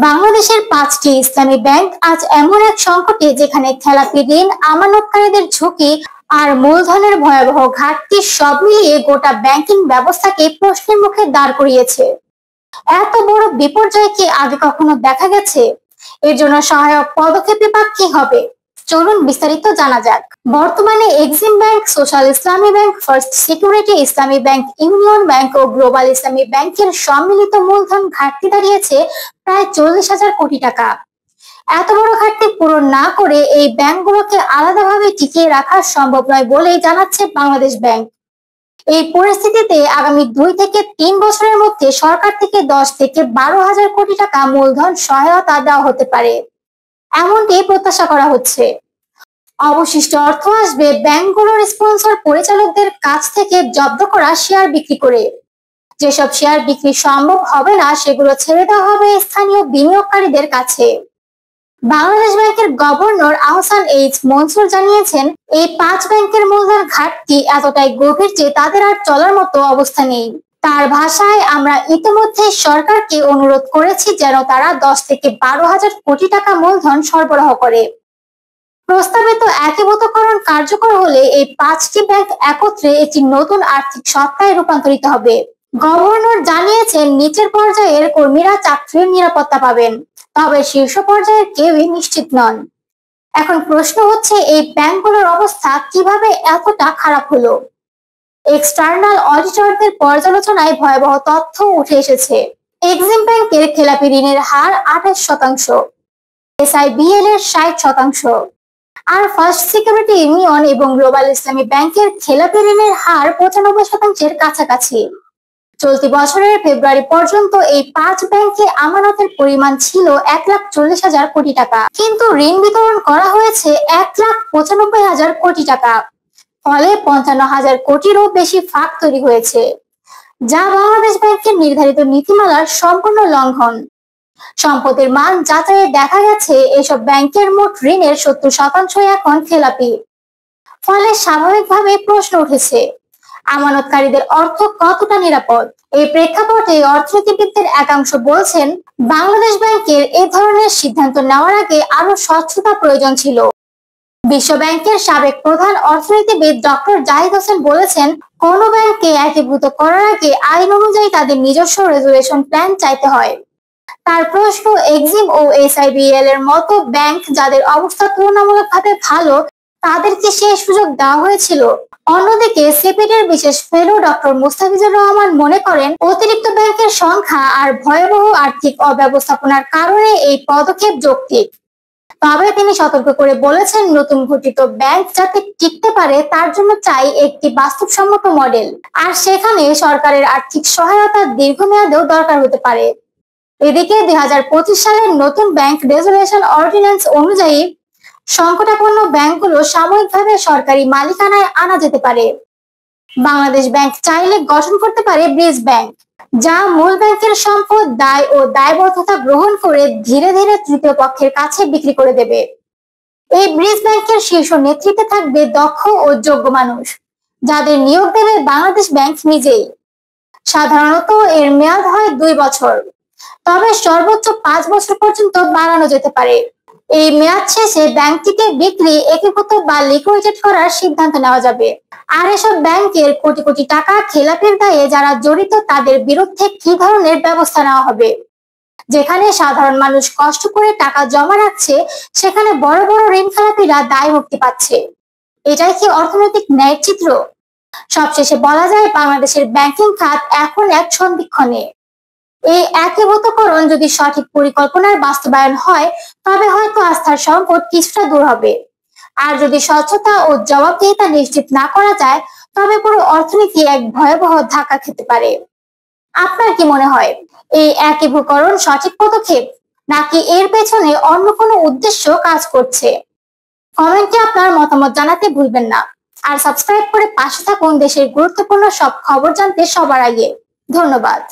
বাংলাদেশের 5টি ইসলামী ব্যাংক আজ এমন এক সংকটে, যেখানে খেলাপি ঋণ, আমানতকারীদের ঝুঁকি আর মূলধনের ভয়াবহ ঘাটতি সব মিলিয়ে গোটা ব্যাংকিং ব্যবস্থাকে প্রশ্নের মুখে দাঁড় করিয়েছে। এত বড় বিপর্যয় কি আগে কখনো দেখা গেছে? এর জন্য সহায়ক পদক্ষেপে বা কি হবে, চলুন বিস্তারিত জানা যাক। বর্তমানে এক্সিম ব্যাংক, সোশ্যাল ইসলামী ব্যাংক, ফার্স্ট সিকিউরিটি ইসলামী ব্যাংক, ইউনিয়ন ব্যাংক ও গ্লোবাল ইসলামী ব্যাংকের সম্মিলিত মূলধন ঘাটতি দাঁড়িয়েছে প্রায় 40,000 কোটি টাকা। এত বড় ঘাটতি পূরণ না করে এই ব্যাংকগুলোকে আলাদাভাবে টিকিয়ে রাখা সম্ভব নয় বলেই জানাচ্ছে বাংলাদেশ ব্যাংক। এই পরিস্থিতিতে আগামী 2 থেকে 3 বছরের মধ্যে সরকার থেকে 10 থেকে 12,000 কোটি টাকা মূলধন সহায়তা দেওয়া হতে পারে, এমনটি প্রত্যাশা করা হচ্ছে। অবশিষ্ট অর্থ আসবে ব্যাংকগুলোর স্পন্সর পরিচালকদের কাছ থেকে জব্দ করা শেয়ার বিক্রি করে। যেসব শেয়ার বিক্রি সম্ভব হবে না, সেগুলো ছেড়ে দেওয়া হবে স্থানীয় বিনিয়োগকারীদের কাছে। বাংলাদেশ ব্যাংকের গভর্নর আহসান এইচ মনসুর জানিয়েছেন, এই 5 ব্যাংকের মূলধন ঘাটতি এতটাই গভীর যে তাদের আর চলার মতো অবস্থা নেই। তার ভাষায়, আমরা ইতিমধ্যে সরকারকে অনুরোধ করেছি যেন তারা 10 থেকে 12,000 কোটি টাকা মূলধন সরবরাহ করে। প্রস্তাবিত একীভূতকরণ কার্যকর হলে এই 5টি ব্যাংক একত্রে একটি নতুন আর্থিক সত্তায় রূপান্তরিত হবে। গভর্নর জানিয়েছেন, নিচের পর্যায়ের কর্মীরা চাকরির নিরাপত্তা পাবেন, তবে শীর্ষ পর্যায়ের কেউই নিশ্চিত নন। এখন প্রশ্ন হচ্ছে, এই ব্যাংকগুলোর অবস্থা কিভাবে এতটা খারাপ হলো? এক্সটার্নাল অডিটরদের পর্যালোচনায় ভয়াবহ তথ্য উঠে এসেছে। এক্সিম ব্যাংকের খেলাপি ঋণের হার 28%, এসআইবিএল এর 60%, আর ফার্স্ট সিকিউরিটি ইউনিয়ন এবং গ্লোবাল ইসলামী ব্যাংকের খেলাপি ঋণের হার 95%-এর কাছাকাছি। চলতি বছরের ফেব্রুয়ারি পর্যন্ত এই 5 ব্যাংকে আমানতের পরিমাণ ছিল 1,40,000 কোটি টাকা, কিন্তু ঋণ বিতরণ করা হয়েছে 1,95,000 কোটি টাকা। ফলে 55,000 কোটিরও বেশি ফাঁক তৈরি হয়েছে, যা বাংলাদেশ ব্যাংকের নির্ধারিত নীতিমালার সম্পূর্ণ লঙ্ঘন। সম্পদের মান যাচাইয়ে দেখা গেছে, এসব ব্যাংকের মোট ঋণের 70% এখন খেলাপি। ফলে স্বাভাবিকভাবে প্রশ্ন উঠেছে, আমানতকারীদের অর্থ কতটা নিরাপদ? এই প্রেক্ষাপটে অর্থনীতিবিদদের একাংশ বলছেন, বাংলাদেশ ব্যাংকের এ ধরনের সিদ্ধান্ত নেওয়ার আগে আরো স্বচ্ছতা প্রয়োজন ছিল। বিশ্ব ব্যাংকের সাবেক প্রধান অর্থনীতিবিদ ডক্টর জাহিদ হোসেন বলেছেন, কোন ব্যাংককে একীভূত করার আগে আইন অনুযায়ী তাদের নিজস্ব রেজুলেশন প্ল্যান চাইতে হয়। তার প্রশ্ন, এক্সিম ও এসআইবিএল এর মতো ব্যাংক যাদের অবস্থা তুলনামূলকভাবে ভালো, তাদেরকে সেই সুযোগ দেওয়া হয়েছিল? অন্যদিকে সিপিডির বিশেষ ফেলো ডক্টর মুস্তাফিজুর রহমান মনে করেন, অতিরিক্ত ব্যাংকের সংখ্যা আর ভয়াবহ আর্থিক অব্যবস্থাপনার কারণে এই পদক্ষেপ যৌক্তিক। তবে তিনি সতর্ক করে বলেছেন, নতুন গঠিত ব্যাংক যাতে টিকতে পারে তার জন্য চাই একটি বাস্তবসম্মত মডেল, আর সেখানে সরকারের আর্থিক সহায়তা দীর্ঘমেয়াদেও দরকার হতে পারে। এদিকে 2025 সালের নতুন ব্যাংক রেজুলেশন অর্ডিন্যান্স অনুযায়ী সংকটাপন্ন ব্যাংকগুলো সাময়িকভাবে সরকারি মালিকানায় আনা যেতে পারে। বাংলাদেশ ব্যাংক চাইলে গঠন করতে পারে ব্রিজ ব্যাংক, যা মূল ব্যাংকের সম্পদ, দায় ও দায়বদ্ধতা গ্রহণ করে ধীরে ধীরে তৃতীয় পক্ষের কাছে বিক্রি করে দেবে। এই ব্রিজ ব্যাংকের শীর্ষ নেতৃত্বে থাকবে দক্ষ ও যোগ্য মানুষ, যাদের নিয়োগ দেবে বাংলাদেশ ব্যাংক নিজেই। সাধারণত এর মেয়াদ হয় 2 বছর, তবে সর্বোচ্চ 5 বছর পর্যন্ত বাড়ানো যেতে পারে। এই মেয়াদ শেষে ব্যাংকটিকে বিক্রি, একীভূত বা লিকুইডেট করার সিদ্ধান্ত নেওয়া যাবে। আর এসব ব্যাংকের কোটি কোটি টাকা খেলাপির দায়ে যারা জড়িত, তাদের বিরুদ্ধে কি ধরনের ব্যবস্থা নেওয়া হবে? যেখানে সাধারণ মানুষ কষ্ট করে টাকা জমা রাখছে, সেখানে বড় বড় ঋণ খেলাপিরা দায় মুক্তি পাচ্ছে। এটাই কি অর্থনৈতিক ন্যায় চিত্র? সবশেষে বলা যায়, বাংলাদেশের ব্যাংকিং খাত এখন এক সন্ধিক্ষণে। এই একীভূতকরণ যদি সঠিক পরিকল্পনার বাস্তবায়ন হয়, তবে হয়তো আস্থার সংকট কিছুটা দূর হবে। আর যদি স্বচ্ছতা ও জবাবদিহিতা নিশ্চিত না করা যায়, তবে পুরো অর্থনীতি এক ভয়াবহ ধাক্কা খেতে পারে। আপনার কি মনে হয়, এই একীভূতকরণ সঠিক পদক্ষেপ, নাকি এর পেছনে অন্য কোনো উদ্দেশ্য কাজ করছে? কমেন্টে আপনার মতামত জানাতে ভুলবেন না। আর সাবস্ক্রাইব করে পাশে থাকুন দেশের গুরুত্বপূর্ণ সব খবর জানতে সবার আগে। ধন্যবাদ।